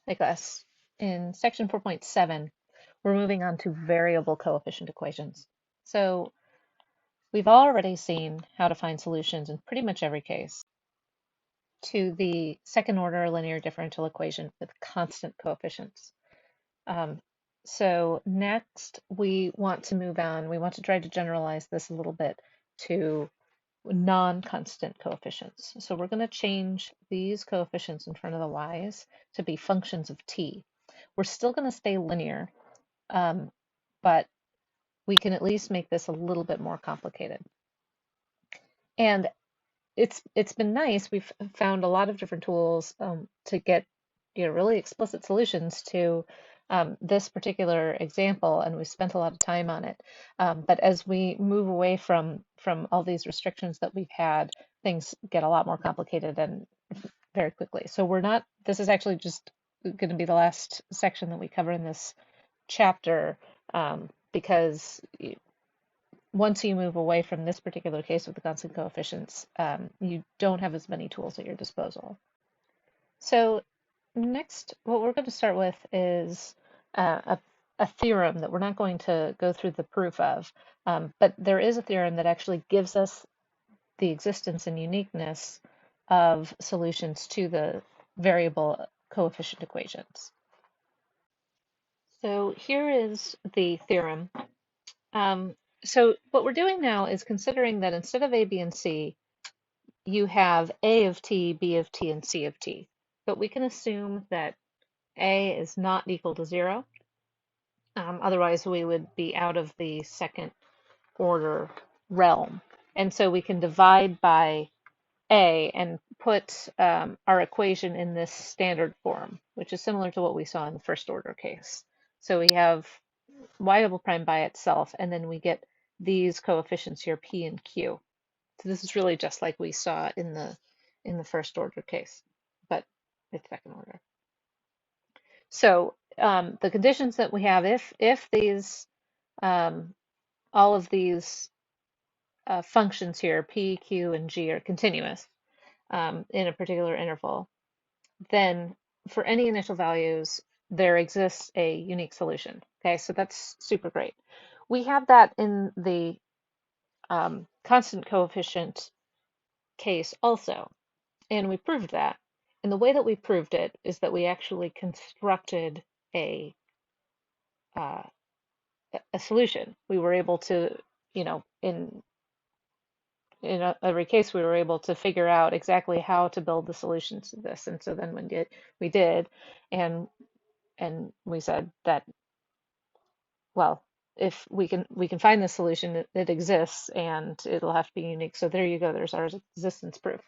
Hey class, in section 4.7, we're moving on to variable coefficient equations. So we've already seen how to find solutions in pretty much every case to the second order linear differential equation with constant coefficients. Um, so next we want to move on. We want to try to generalize this a little bit to non-constant coefficients. So we're going to change these coefficients in front of the y's to be functions of t. We're still going to stay linear, um, but we can at least make this a little bit more complicated. And it's been nice. We've found a lot of different tools to get really explicit solutions to this particular example, and we spent a lot of time on it. But as we move away from all these restrictions that we've had, things get a lot more complicated and very quickly. So we're not. This is actually just going to be the last section that we cover in this chapter, because once you move away from this particular case with the constant coefficients, you don't have as many tools at your disposal. So next, what we're going to start with is a theorem that we're not going to go through the proof of, but there is a theorem that actually gives us the existence and uniqueness of solutions to the variable coefficient equations. So here is the theorem. So what we're doing now is considering that instead of A, B, and C, you have A of t, B of t, and C of t. But we can assume that A is not equal to 0. Otherwise, we would be out of the second order realm. And so we can divide by A and put our equation in this standard form, which is similar to what we saw in the first order case. So we have y double prime by itself, and then we get these coefficients here, p and q. So this is really just like we saw in the first order case, but it's second order. So the conditions that we have, if these all of these functions here, p, q, and g, are continuous in a particular interval, then for any initial values, there exists a unique solution. Okay, so that's super great. We have that in the constant coefficient case also, and we proved that. And the way that we proved it is that we actually constructed a uh, a solution. We were able to, in every case, we were able to figure out exactly how to build the solutions to this. And so then we did, and we said that, well, if we can find the solution, it exists, and it'll have to be unique. So there you go. There's our existence proof.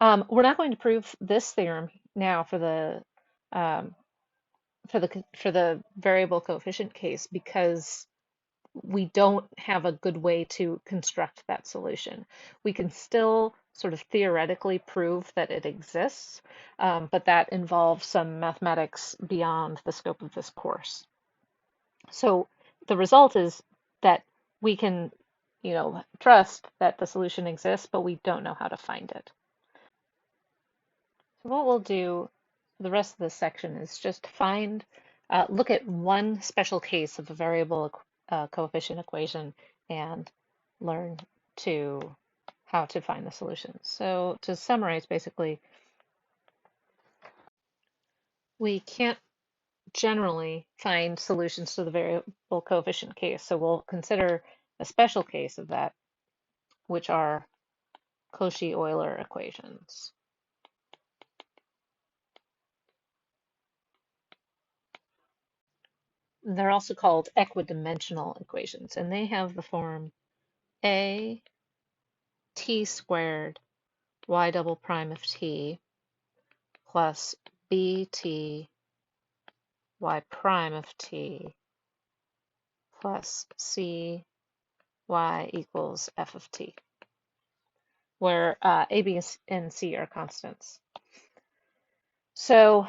We're not going to prove this theorem now for the um, for the variable coefficient case because we don't have a good way to construct that solution. We can still sort of theoretically prove that it exists, but that involves some mathematics beyond the scope of this course. So the result is that we can, trust that the solution exists, but we don't know how to find it. So what we'll do the rest of this section is just look at one special case of a variable coefficient equation and learn how to find the solution. So to summarize, basically, we can't generally find solutions to the variable coefficient case. So we'll consider a special case of that, which are Cauchy-Euler equations. They're also called equidimensional equations, and they have the form a t squared y double prime of t plus bt y prime of t plus c y equals f of t, where a, b, and c are constants. So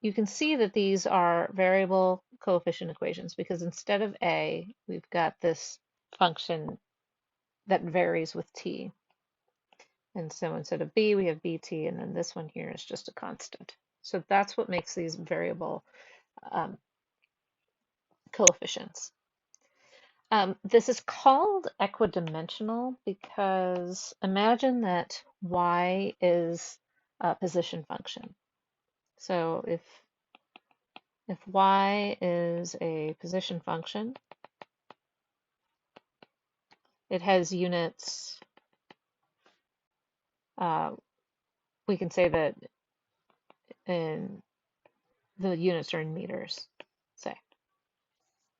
you can see that these are variable coefficient equations because instead of a, we've got this function that varies with t. And so instead of b, we have bt, and then this one here is just a constant. So that's what makes these variable um, coefficients. This is called equidimensional because imagine that y is a position function. So if y is a position function, it has units. We can say that in the units are in meters, say.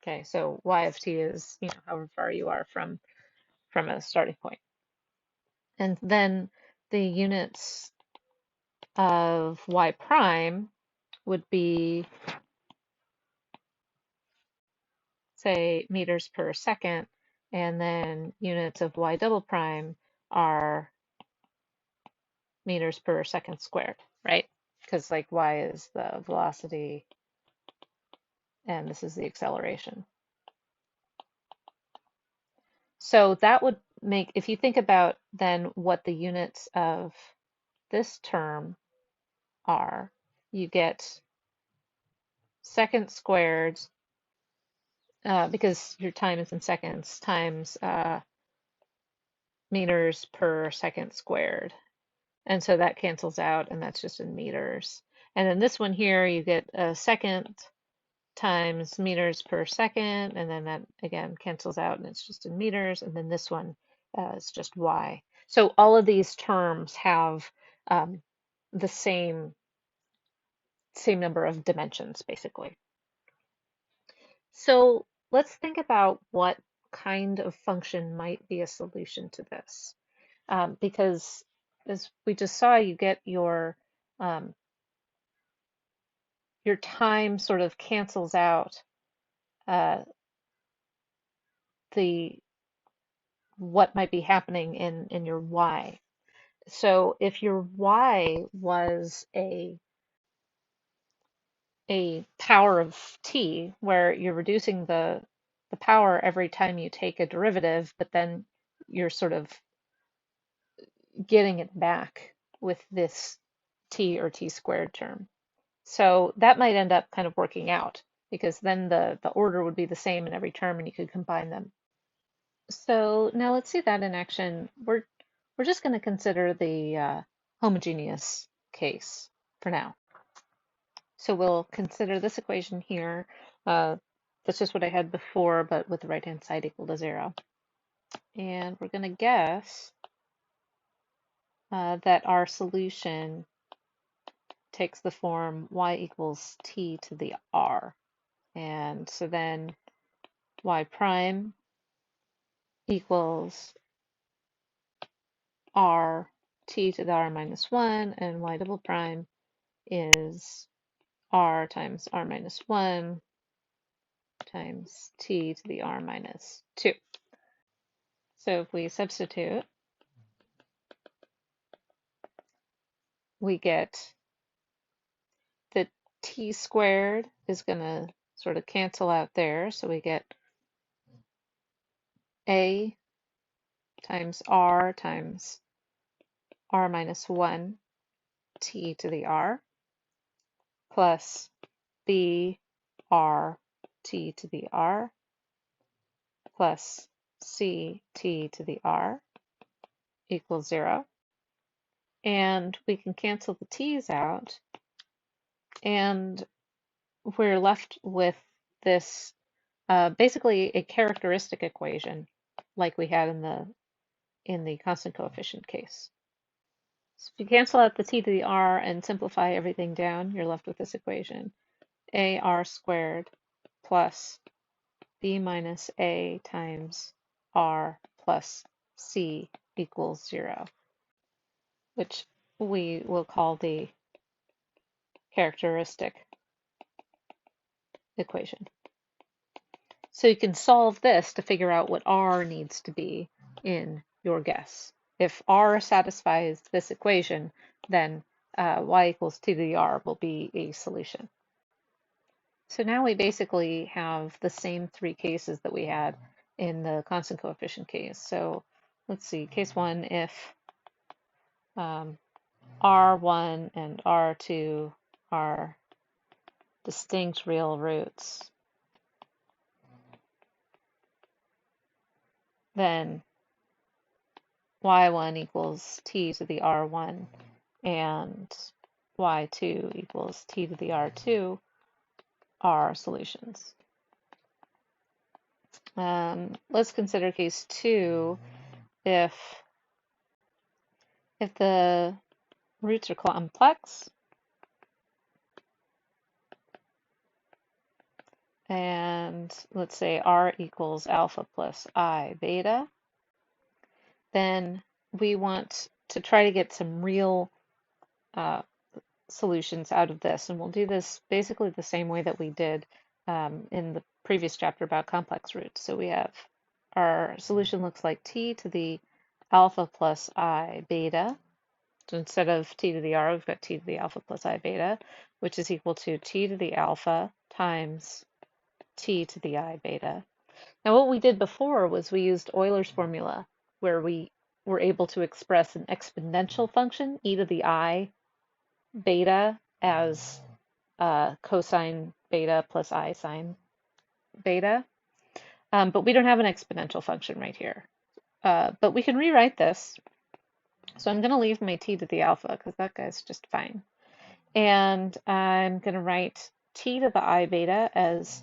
Okay, so y of t is, however far you are from a starting point. And then the units of y prime would be, say, meters per second, and then units of y double prime are meters per second squared, right? Because like y is the velocity and this is the acceleration. So that would make, if you think about then what the units of this term are, you get second squared, because your time is in seconds, times meters per second squared. And so that cancels out, and that's just in meters. And then this one here, you get a second times meters per second, and then that again cancels out, and it's just in meters. And then this one is just y. So all of these terms have the same number of dimensions, basically. So let's think about what kind of function might be a solution to this. Because as we just saw, you get your time sort of cancels out the what might be happening in your y. So if your y was a power of t, where you're reducing the power every time you take a derivative, but then you're sort of getting it back with this t or t squared term. So that might end up kind of working out because then the order would be the same in every term and you could combine them. So now let's see that in action. We're just going to consider the homogeneous case for now. So we'll consider this equation here. That's just what I had before, but with the right-hand side equal to 0. And we're going to guess that our solution takes the form y equals t to the r. And so then y prime equals r t to the r minus 1, and y double prime is r times r minus 1 times t to the r minus 2. So if we substitute, we get the t squared is going to sort of cancel out there. So we get a times r minus 1 t to the r plus b r t to the r plus c t to the r equals 0. And we can cancel the t's out, and we're left with this basically a characteristic equation like we had in the constant coefficient case. So if you cancel out the t to the r and simplify everything down, you're left with this equation. ar squared plus b minus a times r plus c equals 0, which we will call the characteristic equation. So you can solve this to figure out what r needs to be in your guess. If r satisfies this equation, then y equals t to the r will be a solution. So now we basically have the same three cases that we had in the constant coefficient case. So let's see, case 1, if r1 and r2 are distinct real roots, then y1 equals t to the r1 and y2 equals t to the r2 are solutions. Let's consider case 2. If the roots are complex and let's say r equals alpha plus I beta, then we want to try to get some real solutions out of this. And we'll do this basically the same way that we did in the previous chapter about complex roots. So we have our solution looks like t to the alpha plus I beta. So instead of t to the r, we've got t to the alpha plus I beta, which is equal to t to the alpha times t to the I beta. Now what we did before was we used Euler's formula, where we were able to express an exponential function, e to the I beta, as cosine beta plus I sine beta. But we don't have an exponential function right here. But we can rewrite this. So I'm going to leave my t to the alpha because that guy's just fine. And I'm going to write t to the I beta as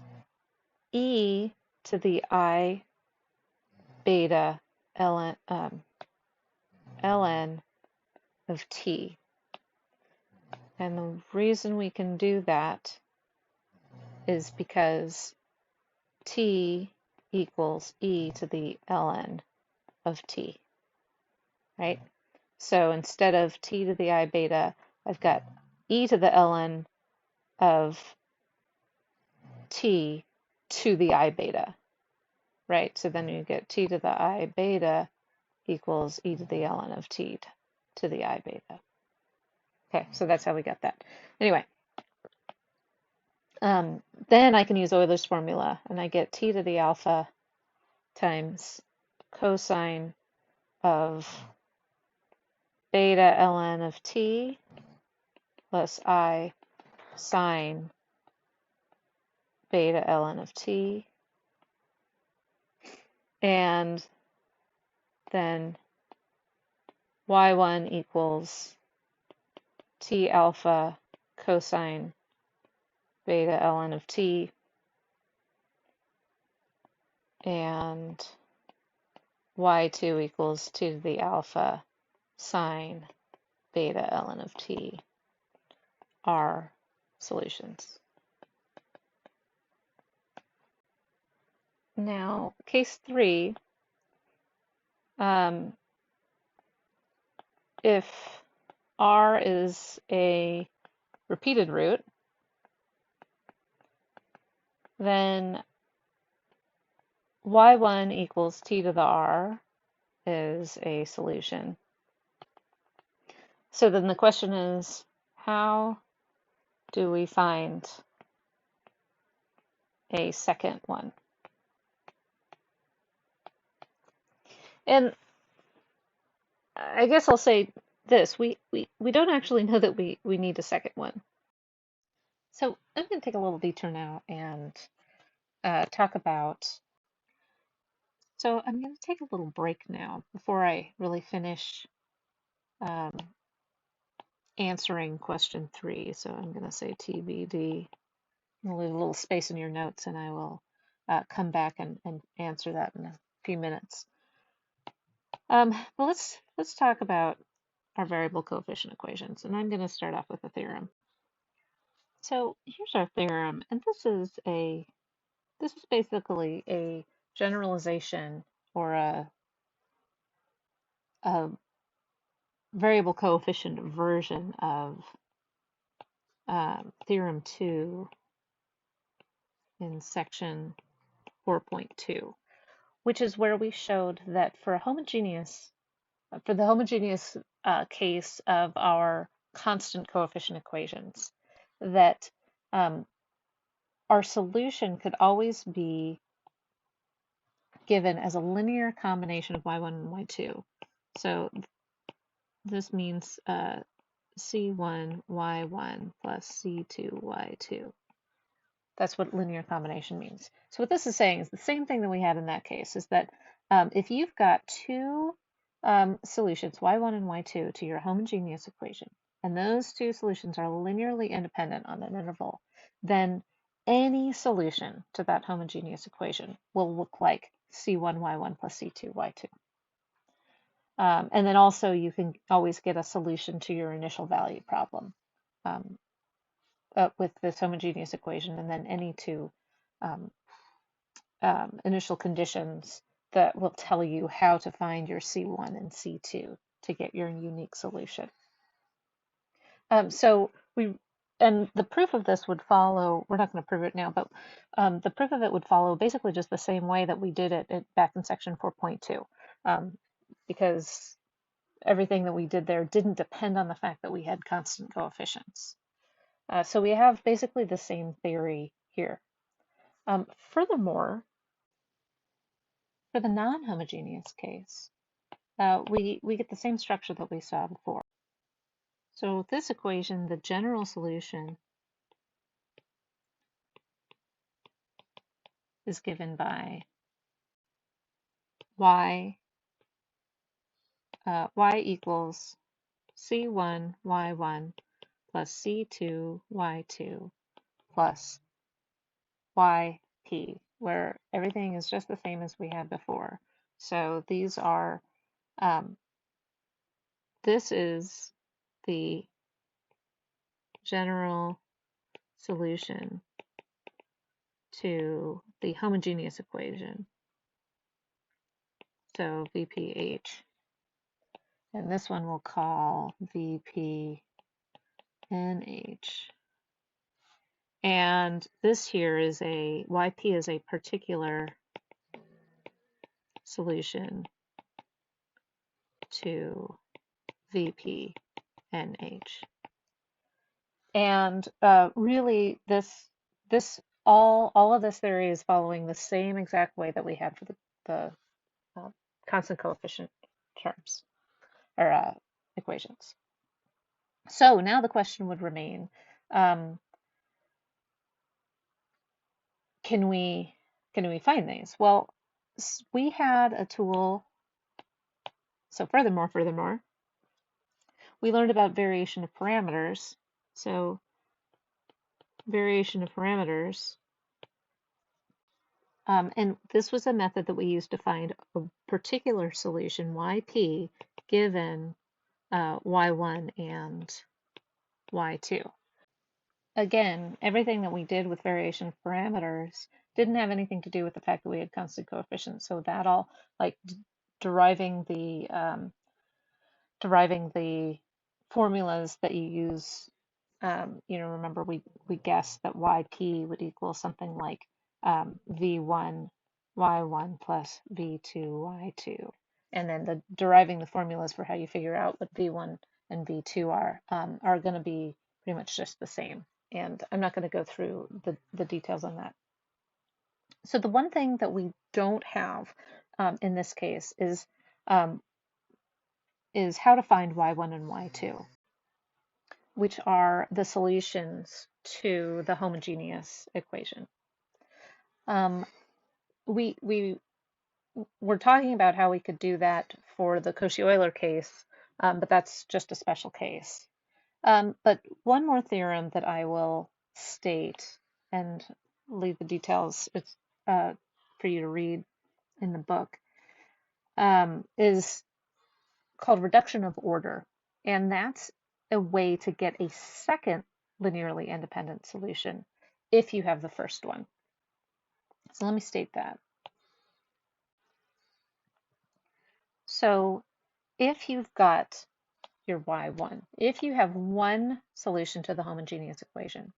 e to the I beta ln of t. And the reason we can do that is because t equals e to the ln of t, right? So instead of t to the I beta, I've got e to the ln of t to the I beta, right? So then you get t to the I beta equals e to the ln of t to the I beta. Okay, so that's how we got that. Anyway, then I can use Euler's formula, and I get t to the alpha times cosine of beta ln of t plus I sine beta ln of t. And then y1 equals t alpha cosine beta ln of t, and y2 equals t to the alpha sine beta ln of t are solutions. Now, case 3, if r is a repeated root, then y1 equals t to the r is a solution. So then the question is, how do we find a second one? And I guess I'll say this, we don't actually know that we need a second one. So I'm going to take a little detour now and talk about, so I'm going to take a little break now before I really finish answering question 3. So I'm going to say TBD. I'll leave a little space in your notes and I will come back and answer that in a few minutes. Well, let's talk about our variable coefficient equations, and I'm going to start off with a theorem. So here's our theorem, and this is basically a generalization or a variable coefficient version of theorem 2 in section 4.2, which is where we showed that for the homogeneous case of our constant coefficient equations, that our solution could always be given as a linear combination of y1 and y2. So this means C1y1 plus C2y2. That's what linear combination means. So what this is saying is the same thing that we had in that case, is that if you've got two solutions, y1 and y2, to your homogeneous equation, and those two solutions are linearly independent on an interval, then any solution to that homogeneous equation will look like C1y1 plus C2y2. And then also you can always get a solution to your initial value problem um, with this homogeneous equation, and then any two um, initial conditions that will tell you how to find your C1 and C2 to get your unique solution. And the proof of this would follow, we're not going to prove it now, but the proof of it would follow basically just the same way that we did it back in section 4.2, because everything that we did there didn't depend on the fact that we had constant coefficients. So we have basically the same theory here. Furthermore, for the non-homogeneous case, we get the same structure that we saw before. So with this equation, the general solution is given by y equals C1 y1 plus C2 y2 plus yp, where everything is just the same as we had before. So these are, this is the general solution to the homogeneous equation. So VPH. And this one we'll call VPNH. And this here is YP is a particular solution to VPNH. And really all of this theory is following the same exact way that we had for the constant coefficient terms or equations. So now the question would remain, can we find these? Well, we had a tool. So furthermore, we learned about variation of parameters. So variation of parameters, and this was a method that we used to find a particular solution, yp, given y1 and y2. Again, everything that we did with variation of parameters didn't have anything to do with the fact that we had constant coefficients. So that all, like deriving the formulas that you use, remember we guessed that yp would equal something like v1 y1 plus v2 y2, and then deriving the formulas for how you figure out what v1 and v2 are going to be pretty much just the same. And I'm not going to go through the details on that. So the one thing that we don't have in this case is how to find y1 and y2, which are the solutions to the homogeneous equation. We're talking about how we could do that for the Cauchy-Euler case, but that's just a special case. But one more theorem that I will state and leave the details for you to read in the book is called reduction of order. And that's a way to get a second linearly independent solution if you have the first one. So let me state that. So if you've got your y1, if you have one solution to the homogeneous equation,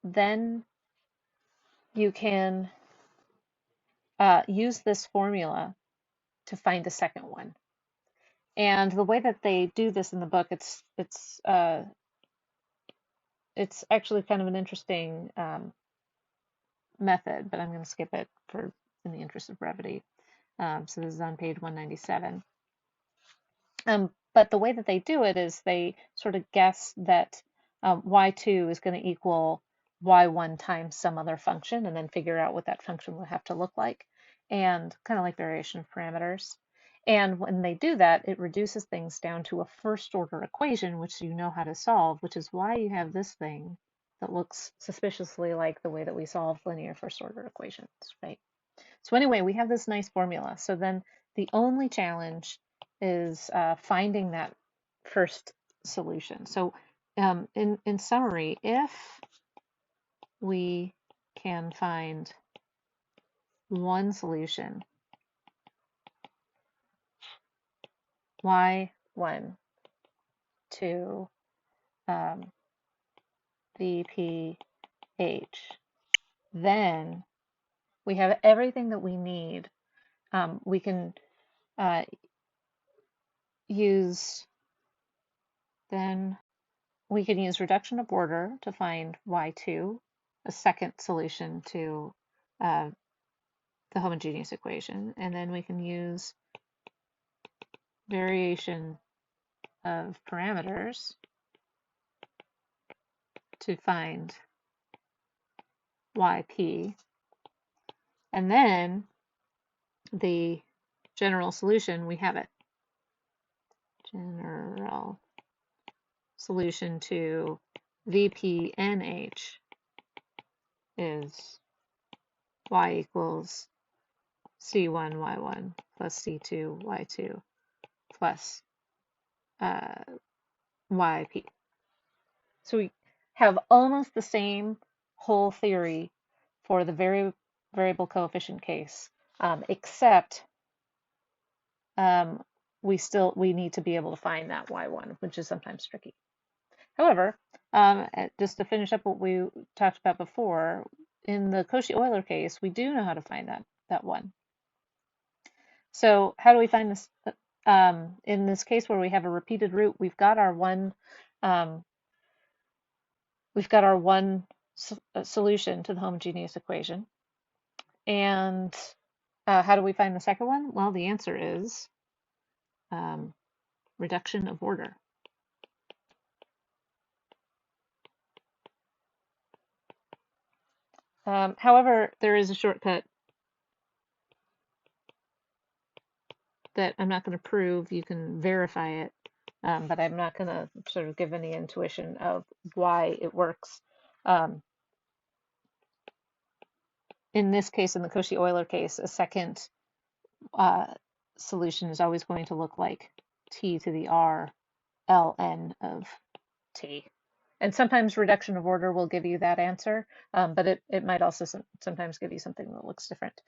then you can use this formula to find a second one. And the way that they do this in the book, it's actually kind of an interesting method, but I'm going to skip it in the interest of brevity. So this is on page 197. But the way that they do it is they sort of guess that y2 is going to equal y1 times some other function, and then figure out what that function would have to look like, and kind of like variation of parameters. And when they do that, it reduces things down to a first order equation, which you know how to solve, which is why you have this thing that looks suspiciously like the way that we solve linear first order equations, right? So anyway, we have this nice formula. So then the only challenge is finding that first solution. So in summary, if we can find one solution, y1 to VPH, then we have everything that we need. We can use then we can use reduction of order to find y2, a second solution to the homogeneous equation, and then we can use variation of parameters to find yp, and then the general solution, we have it. General solution to VPNH is y equals C1 y1 plus C2 y2 plus yp. So we have almost the same whole theory for the variable coefficient case, except we need to be able to find that y1, which is sometimes tricky. However, just to finish up what we talked about before, in the Cauchy-Euler case, we do know how to find that one. So how do we find this? In this case where we have a repeated root, we've got our one solution to the homogeneous equation. And how do we find the second one? Well, the answer is reduction of order. However, there is a shortcut that I'm not going to prove. You can verify it, but I'm not going to sort of give any intuition of why it works. In this case, in the Cauchy-Euler case, a second solution is always going to look like t to the r ln of t. And sometimes reduction of order will give you that answer, but it might also sometimes give you something that looks different,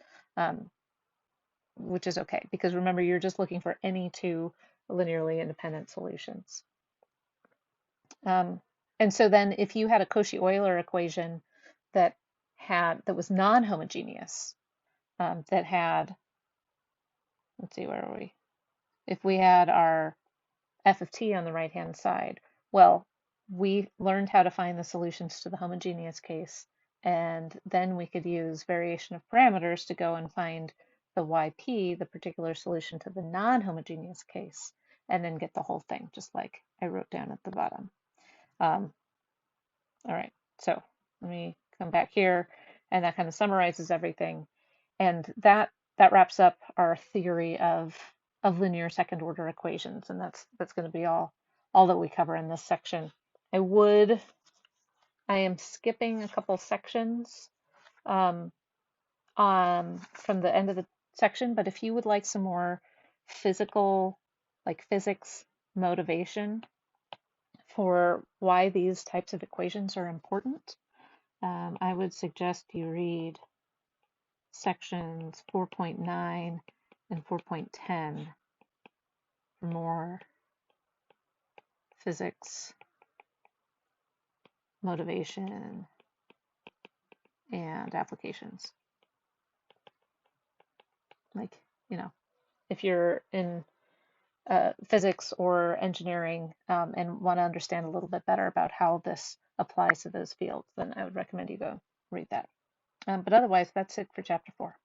which is okay, because remember, you're just looking for any two linearly independent solutions. And so then if you had a Cauchy-Euler equation that was non-homogeneous, that had, let's see, where are we? If we had our f of t on the right-hand side, well, we learned how to find the solutions to the homogeneous case, and then we could use variation of parameters to go and find the yp, the particular solution to the non-homogeneous case, and then get the whole thing, just like I wrote down at the bottom. All right, so let me come back here, and that kind of summarizes everything. And that wraps up our theory of linear second order equations, and that's going to be all that we cover in this section. I am skipping a couple sections from the end of the section, but if you would like some more physical, like physics motivation for why these types of equations are important, I would suggest you read sections 4.9 and 4.10 for more physics motivation and applications. Like, if you're in physics or engineering and want to understand a little bit better about how this applies to those fields, then I would recommend you go read that. But otherwise, that's it for chapter 4.